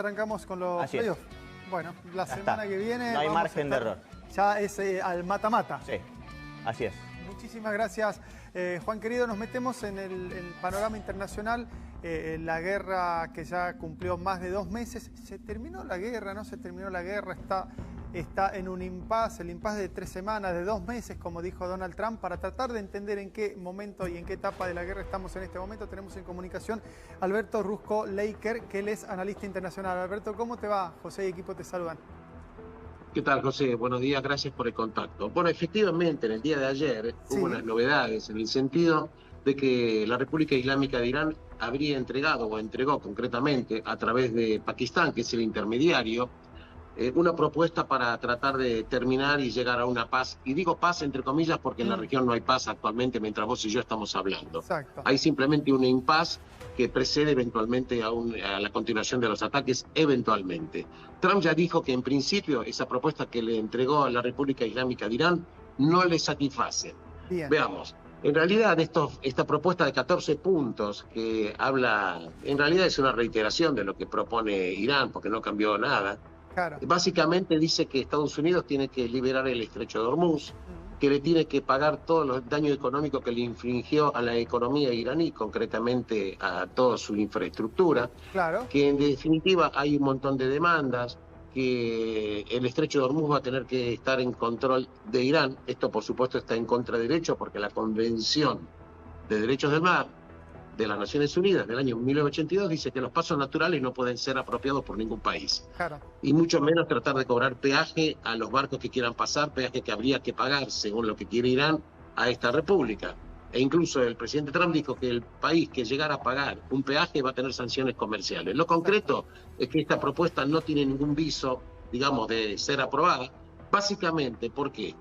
Arrancamos con los Así es. playoffs. Bueno, la Ya semana está. que viene... No hay vamos a margen de estar- error. Ya es al mata-mata. Sí, así es. Muchísimas gracias, Juan querido. Nos metemos en el panorama internacional. La guerra que ya cumplió más de 2 meses. ¿Se terminó la guerra? ¿No se terminó la guerra? Está en un impasse, el impasse de 3 semanas, de 2 meses, como dijo Donald Trump, para tratar de entender en qué momento y en qué etapa de la guerra estamos en este momento. Tenemos en comunicación a Alberto Rusco Leiker, que él es analista internacional. Alberto, ¿cómo te va? José y equipo te saludan. ¿Qué tal, José? Buenos días, gracias por el contacto. Bueno, efectivamente, en el día de ayer hubo unas novedades en el sentido de que la República Islámica de Irán habría entregado, o entregó concretamente, a través de Pakistán, que es el intermediario, una propuesta para tratar de terminar y llegar a una paz. Y digo paz entre comillas porque en la región no hay paz actualmente mientras vos y yo estamos hablando. Exacto. Hay simplemente un impasse que precede eventualmente a la continuación de los ataques, eventualmente. Trump ya dijo que en principio esa propuesta que le entregó a la República Islámica de Irán no le satisface. Bien. Veamos. En realidad, esta propuesta de 14 puntos que habla, en realidad es una reiteración de lo que propone Irán, porque no cambió nada. Claro. Básicamente dice que Estados Unidos tiene que liberar el estrecho de Hormuz, que le tiene que pagar todos los daños económicos que le infringió a la economía iraní, concretamente a toda su infraestructura, Claro. que en definitiva hay un montón de demandas, que el estrecho de Hormuz va a tener que estar en control de Irán. Esto por supuesto está en contraderecho porque la Convención de Derechos del Mar de las Naciones Unidas del año 1982 dice que los pasos naturales no pueden ser apropiados por ningún país. Claro. Y mucho menos tratar de cobrar peaje a los barcos que quieran pasar, peaje que habría que pagar, según lo que quiere Irán, a esta república. E incluso el presidente Trump dijo que el país que llegara a pagar un peaje va a tener sanciones comerciales. Lo concreto es que esta propuesta no tiene ningún viso, digamos, de ser aprobada. Básicamente, ¿por qué,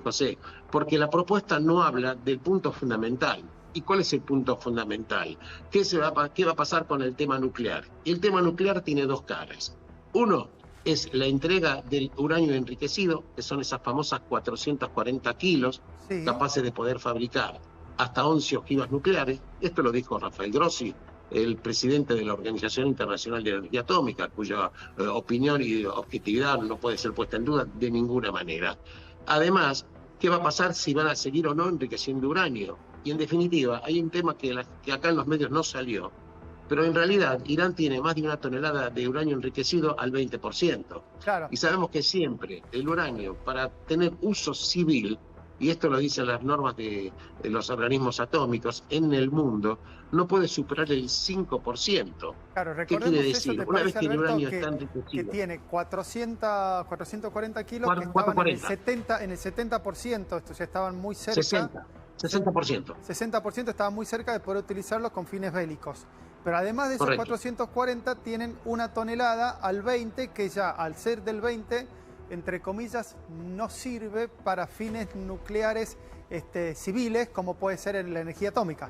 José? Porque la propuesta no habla del punto fundamental. ¿Y cuál es el punto fundamental? ¿Qué va a pasar con el tema nuclear? El tema nuclear tiene 2 caras. Uno es la entrega del uranio enriquecido, que son esas famosas 440 kilos capaces de poder fabricar hasta 11 ojivas nucleares. Esto lo dijo Rafael Grossi, el presidente de la Organización Internacional de Energía Atómica, cuya opinión y objetividad no puede ser puesta en duda de ninguna manera. Además, ¿qué va a pasar si van a seguir o no enriqueciendo uranio? Y en definitiva, hay un tema que acá en los medios no salió, pero en realidad Irán tiene más de 1 tonelada de uranio enriquecido al 20%. Claro. Y sabemos que siempre el uranio, para tener uso civil, y esto lo dicen las normas de los organismos atómicos en el mundo, no puede superar el 5%. Claro, ¿Qué recordemos quiere eso, decir? ¿te Una vez parece, que el Alberto, uranio que está enriquecido, tiene 440 kilos que estaban 440. en el 70%, estos ya estaban muy cerca. 60%. 60% estaban muy cerca de poder utilizarlos con fines bélicos. Pero además de esos Correcto. 440 tienen 1 tonelada al 20, que ya al ser del 20, entre comillas, no sirve para fines nucleares civiles, como puede ser en la energía atómica.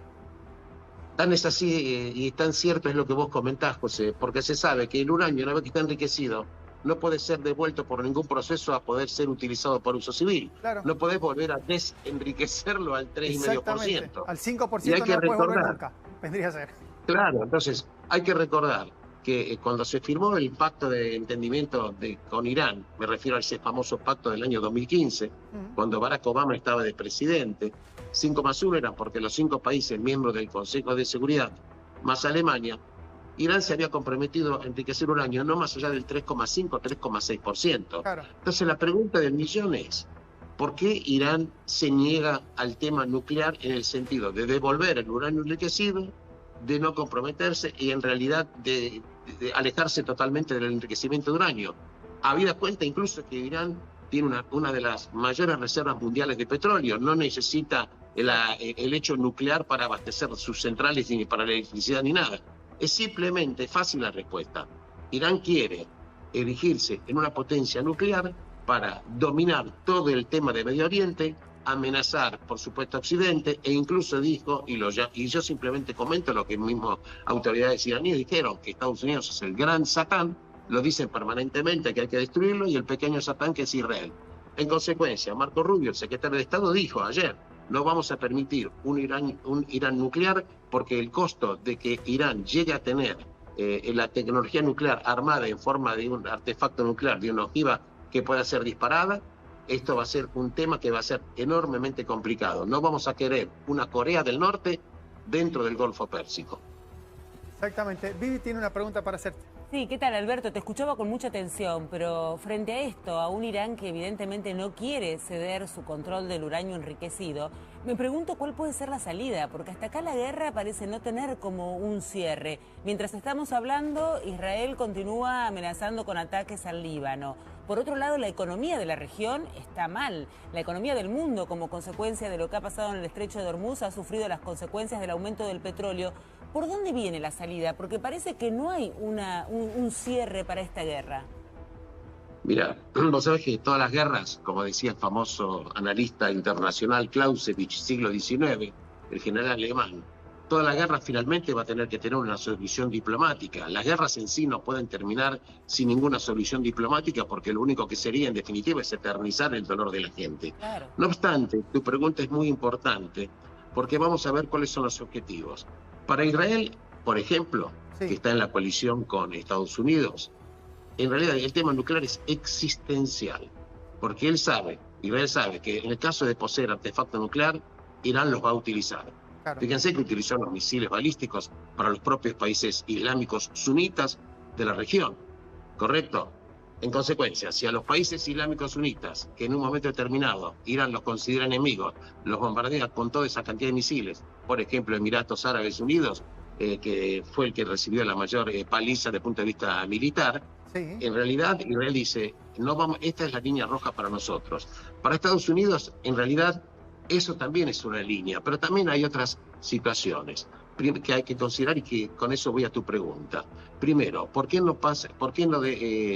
Tan es así y tan cierto es lo que vos comentás, José, porque se sabe que el uranio, una vez que está enriquecido, no puede ser devuelto por ningún proceso a poder ser utilizado por uso civil. Claro. No podés volver a desenriquecerlo al 3,5%. Al 5% Y hay no que lo puedes volver recordar. nunca. Vendría a ser. Claro, entonces hay que recordar que cuando se firmó el pacto de entendimiento con Irán, me refiero a ese famoso pacto del año 2015, cuando Barack Obama estaba de presidente, 5+1 era porque los 5 países miembros del Consejo de Seguridad, más Alemania, Irán se había comprometido a enriquecer uranio no más allá del 3,5 o 3,6%. Claro. Entonces la pregunta del millón es, ¿por qué Irán se niega al tema nuclear en el sentido de devolver el uranio enriquecido, de no comprometerse y en realidad de alejarse totalmente del enriquecimiento de uranio? Habida cuenta incluso que Irán tiene una de las mayores reservas mundiales de petróleo, no necesita el hecho nuclear para abastecer sus centrales ni para la electricidad ni nada. Es simplemente fácil la respuesta. Irán quiere erigirse en una potencia nuclear para dominar todo el tema de Medio Oriente, amenazar, por supuesto, a Occidente, e incluso dijo, y yo simplemente comento lo que mismo autoridades iraníes dijeron, que Estados Unidos es el gran Satán, lo dicen permanentemente que hay que destruirlo, y el pequeño Satán que es Israel. En consecuencia, Marco Rubio, el secretario de Estado, dijo ayer, no vamos a permitir un Irán nuclear porque el costo de que Irán llegue a tener la tecnología nuclear armada en forma de un artefacto nuclear, de una ojiva que pueda ser disparada, esto va a ser un tema que va a ser enormemente complicado. No vamos a querer una Corea del Norte dentro del Golfo Pérsico. Exactamente. Vivi tiene una pregunta para hacerte. Sí, ¿qué tal, Alberto? Te escuchaba con mucha atención, pero frente a esto, a un Irán que evidentemente no quiere ceder su control del uranio enriquecido, me pregunto cuál puede ser la salida, porque hasta acá la guerra parece no tener como un cierre. Mientras estamos hablando, Israel continúa amenazando con ataques al Líbano. Por otro lado, la economía de la región está mal. La economía del mundo, como consecuencia de lo que ha pasado en el estrecho de Hormuz, ha sufrido las consecuencias del aumento del petróleo. ¿Por dónde viene la salida? Porque parece que no hay un cierre para esta guerra. Mira, vos sabés que todas las guerras, como decía el famoso analista internacional Clausewitz, siglo XIX, el general alemán, toda la guerra finalmente va a tener que tener una solución diplomática. Las guerras en sí no pueden terminar sin ninguna solución diplomática porque lo único que sería en definitiva es eternizar el dolor de la gente. Claro. No obstante, tu pregunta es muy importante porque vamos a ver cuáles son los objetivos. Para Israel, por ejemplo, Sí. que está en la coalición con Estados Unidos, en realidad el tema nuclear es existencial, porque Israel sabe que en el caso de poseer artefacto nuclear, Irán los va a utilizar. Claro. Fíjense que utilizó los misiles balísticos para los propios países islámicos sunitas de la región, ¿correcto? En consecuencia, si a los países islámicos sunitas, que en un momento determinado Irán los considera enemigos, los bombardea con toda esa cantidad de misiles, por ejemplo, Emiratos Árabes Unidos, que fue el que recibió la mayor paliza desde el punto de vista militar, Sí. en realidad Israel dice, no vamos, esta es la línea roja para nosotros. Para Estados Unidos, en realidad, eso también es una línea, pero también hay otras situaciones que hay que considerar y que con eso voy a tu pregunta. Primero, ¿por qué no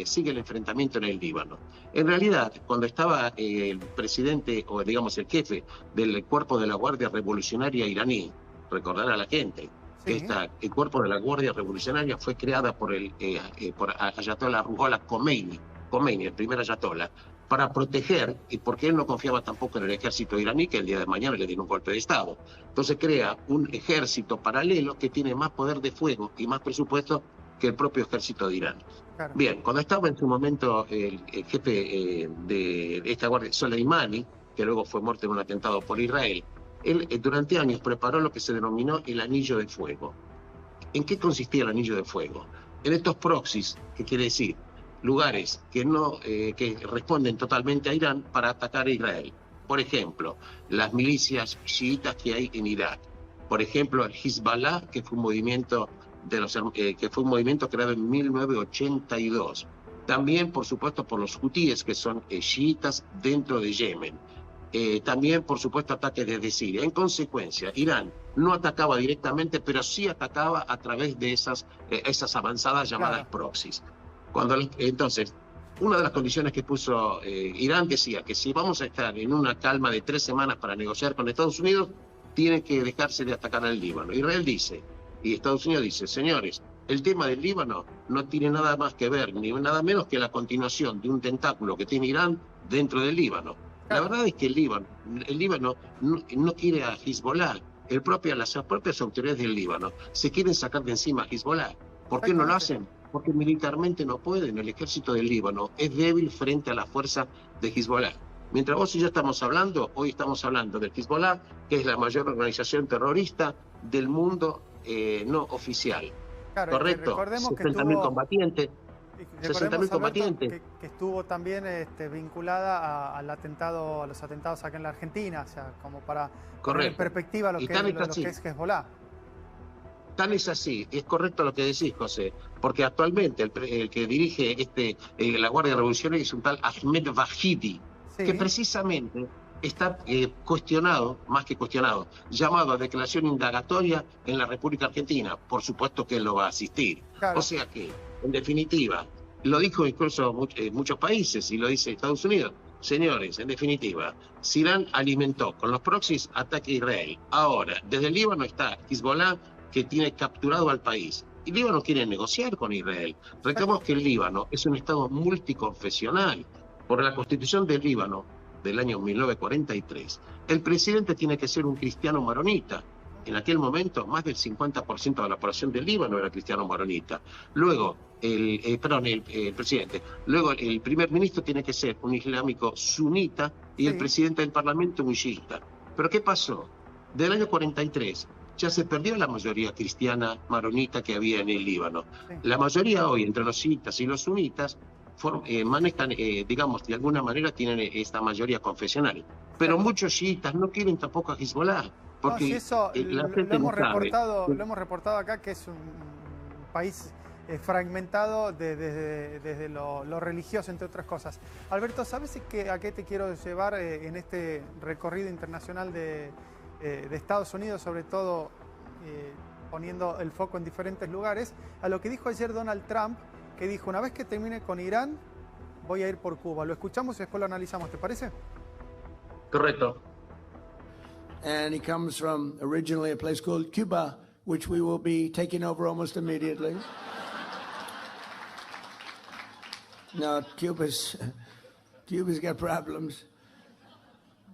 sigue el enfrentamiento en el Líbano? En realidad, cuando estaba el presidente, o digamos el jefe del cuerpo de la Guardia Revolucionaria iraní, recordar a la gente, Sí. el cuerpo de la Guardia Revolucionaria fue creada por Ayatollah Ruhollah Khomeini, el primer ayatollah, para proteger, y porque él no confiaba tampoco en el ejército iraní, que el día de mañana le diera un golpe de Estado. Entonces crea un ejército paralelo que tiene más poder de fuego y más presupuesto que el propio ejército de Irán. Claro. Bien, cuando estaba en su momento el jefe de esta guardia, Soleimani, que luego fue muerto en un atentado por Israel, él durante años preparó lo que se denominó el Anillo de Fuego. ¿En qué consistía el Anillo de Fuego? En estos proxies, que quiere decir lugares que responden totalmente a Irán para atacar a Israel. Por ejemplo, las milicias chiitas que hay en Irak. Por ejemplo, el Hezbollah, que fue un movimiento creado en 1982. También, por supuesto, por los hutíes, que son chiitas dentro de Yemen. También, por supuesto, ataques desde Siria. En consecuencia, Irán no atacaba directamente, pero sí atacaba a través de esas avanzadas llamadas proxies. Entonces, una de las condiciones que puso Irán decía que si vamos a estar en una calma de 3 semanas para negociar con Estados Unidos, tiene que dejarse de atacar al Líbano. Israel dice, y Estados Unidos dice, señores, el tema del Líbano no tiene nada más que ver, ni nada menos que la continuación de un tentáculo que tiene Irán dentro del Líbano. La verdad es que el Líbano no quiere a Hezbollah. Las propias autoridades del Líbano se quieren sacar de encima a Hezbollah. ¿Por qué no lo hacen? Porque militarmente no pueden. El ejército del Líbano es débil frente a la fuerza de Hezbollah. Mientras vos y yo estamos hablando, hoy estamos hablando del Hezbollah, que es la mayor organización terrorista del mundo no oficial. Claro, ¿Correcto? Recordemos que 60.000 combatientes. 60.000 combatientes. Que estuvo también vinculada a los atentados acá en la Argentina, o sea, como para poner en perspectiva lo que es Hezbollah. Tan es así, es correcto lo que decís, José, porque actualmente el que dirige la Guardia Revolucionaria es un tal Ahmed Vahidi, Sí. que precisamente está cuestionado, más que cuestionado, llamado a declaración indagatoria en la República Argentina. Por supuesto que él lo va a asistir. Claro. O sea que, en definitiva, lo dijo incluso muchos países y lo dice Estados Unidos. Señores, en definitiva, si Irán alimentó con los proxies ataque a Israel. Ahora, desde el Líbano está Hezbollah, que tiene capturado al país. Y Líbano quiere negociar con Israel. Recordemos que el Líbano es un estado multiconfesional. Por la constitución del Líbano del año 1943, el presidente tiene que ser un cristiano maronita. en aquel momento más del 50% de la población del Líbano era cristiano maronita. Luego, el presidente. Luego, el primer ministro tiene que ser un islámico sunita y el presidente del parlamento un chiita. ¿Pero qué pasó? Del año 43 ya se perdió la mayoría cristiana maronita que había en el Líbano. La mayoría hoy, entre los chiitas y los sunitas, manejan, digamos, de alguna manera tienen esta mayoría confesional. Pero muchos chiitas no quieren tampoco a Hezbollah. Porque no, si eso lo hemos reportado acá, que es un país fragmentado desde lo religioso, entre otras cosas. Alberto, ¿sabes a qué te quiero llevar en este recorrido internacional de Estados Unidos, sobre todo poniendo el foco en diferentes lugares? A lo que dijo ayer Donald Trump, que dijo, una vez que termine con Irán, voy a ir por Cuba. Lo escuchamos y después lo analizamos, ¿te parece? Correcto. And he comes from originally a place called Cuba, which we will be taking over almost immediately. No, Cuba's got problems.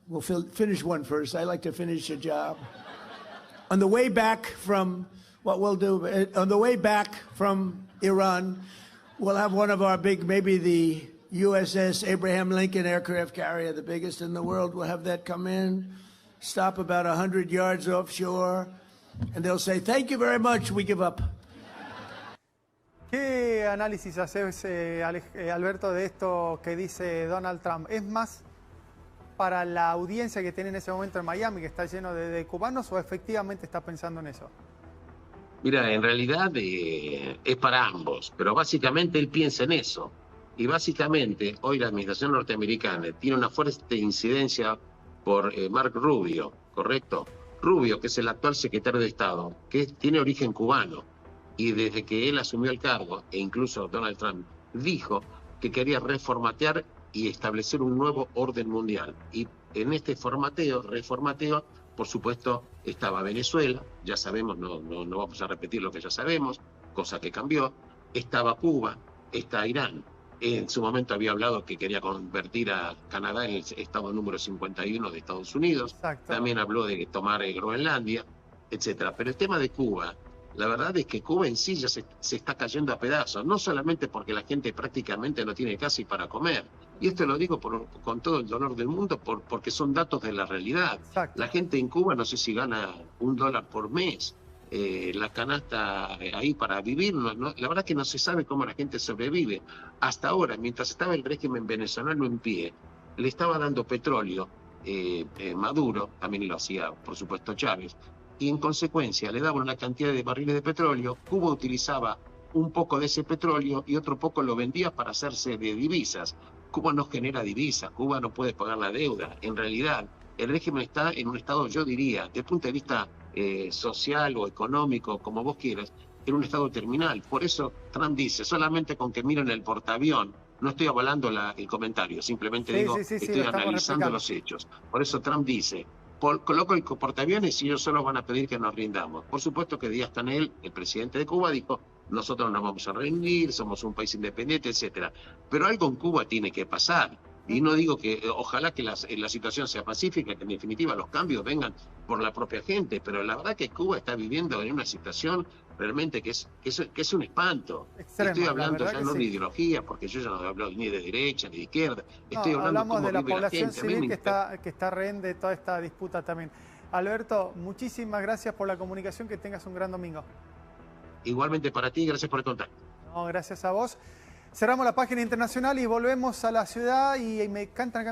We'll finish one first. I like to finish a job. On the way back from, what we'll do, on the way back from Iran, we'll have one of our big, maybe the USS Abraham Lincoln aircraft carrier, the biggest in the world. We'll have that come in, stop about 100 yards offshore, and they'll say, thank you very much, we give up. ¿Qué análisis haces, Alberto, de esto que dice Donald Trump? ¿Es más para la audiencia que tiene en ese momento en Miami, que está lleno de cubanos, o efectivamente está pensando en eso? Mira, en realidad es para ambos, pero básicamente él piensa en eso. Y básicamente hoy la administración norteamericana tiene una fuerte incidencia por Mark Rubio, ¿correcto? Rubio, que es el actual secretario de Estado, que tiene origen cubano. Y desde que él asumió el cargo, e incluso Donald Trump, dijo que quería reformatear y establecer un nuevo orden mundial. Y en este reformateo, por supuesto, estaba Venezuela, ya sabemos, no vamos a repetir lo que ya sabemos, cosa que cambió, estaba Cuba, está Irán. En su momento había hablado que quería convertir a Canadá en el estado número 51 de Estados Unidos. Exacto. También habló de tomar Groenlandia, etcétera. Pero el tema de Cuba, la verdad es que Cuba en sí ya se está cayendo a pedazos, no solamente porque la gente prácticamente no tiene casi para comer. Y esto lo digo con todo el dolor del mundo porque son datos de la realidad. Exacto. La gente en Cuba no sé si gana $1 por mes. La canasta ahí para vivir, la verdad que no se sabe cómo la gente sobrevive. Hasta ahora, mientras estaba el régimen venezolano en pie, le estaba dando petróleo Maduro, también lo hacía por supuesto Chávez, y en consecuencia le daban una cantidad de barriles de petróleo. Cuba utilizaba un poco de ese petróleo y otro poco lo vendía para hacerse de divisas. Cuba no genera divisas, Cuba no puede pagar la deuda. En realidad, el régimen está en un estado, yo diría, desde el punto de vista social o económico, como vos quieras, en un estado terminal. Por eso Trump dice, solamente con que miren el portaavión, no estoy avalando el comentario, simplemente digo, estoy analizando los hechos. Por eso Trump dice, coloco el portaaviones y ellos solo van a pedir que nos rindamos. Por supuesto que Díaz-Canel, el presidente de Cuba, dijo, nosotros nos vamos a rendir, somos un país independiente, etcétera. Pero algo en Cuba tiene que pasar. Y no digo que ojalá que la situación sea pacífica, que en definitiva los cambios vengan por la propia gente, pero la verdad que Cuba está viviendo en una situación realmente que es un espanto. Extrema, estoy hablando ya no sí. de ideología, porque yo ya no hablo ni de derecha ni de izquierda. Estoy hablando hablamos cómo de la vive población gente. civil que está rehén de toda esta disputa también. Alberto, muchísimas gracias por la comunicación, que tengas un gran domingo. Igualmente para ti, gracias por el contacto. No, gracias a vos. Cerramos la página internacional y volvemos a la ciudad, y me encantan